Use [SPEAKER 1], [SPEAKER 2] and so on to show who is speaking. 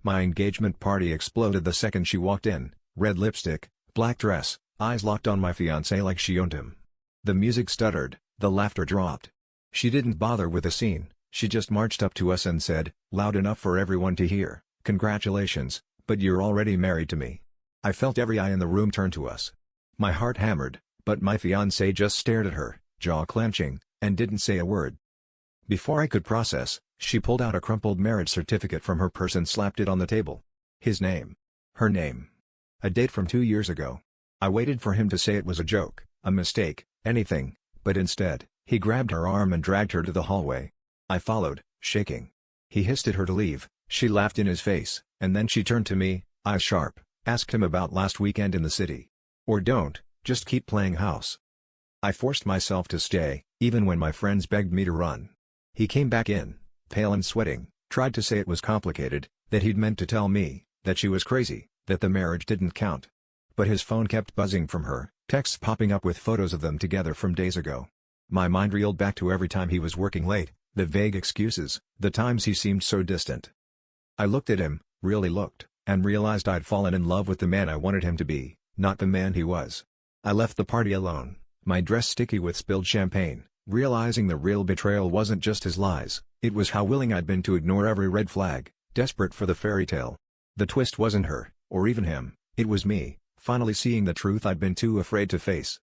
[SPEAKER 1] My engagement party exploded the second she walked in, red lipstick, black dress, eyes locked on my fiancé like she owned him. The music stuttered, the laughter dropped. She didn't bother with a scene, she just marched up to us and said, loud enough for everyone to hear, "Congratulations, but you're already married to me." I felt every eye in the room turn to us. My heart hammered, but my fiancé just stared at her, jaw clenching, and didn't say a word. Before I could process, she pulled out a crumpled marriage certificate from her purse and slapped it on the table. His name. Her name. A date from 2 years ago. I waited for him to say it was a joke, a mistake, anything, but instead, he grabbed her arm and dragged her to the hallway. I followed, shaking. He hissed at her to leave, she laughed in his face, and then she turned to me, eyes sharp, asked him about last weekend in the city. Or don't, just keep playing house. I forced myself to stay, even when my friends begged me to run. He came back in, pale and sweating, tried to say it was complicated, that he'd meant to tell me, that she was crazy, that the marriage didn't count. But his phone kept buzzing from her, texts popping up with photos of them together from days ago. My mind reeled back to every time he was working late, the vague excuses, the times he seemed so distant. I looked at him, really looked, and realized I'd fallen in love with the man I wanted him to be, not the man he was. I left the party alone, my dress sticky with spilled champagne, realizing the real betrayal wasn't just his lies, it was how willing I'd been to ignore every red flag, desperate for the fairy tale. The twist wasn't her, or even him, it was me, finally seeing the truth I'd been too afraid to face.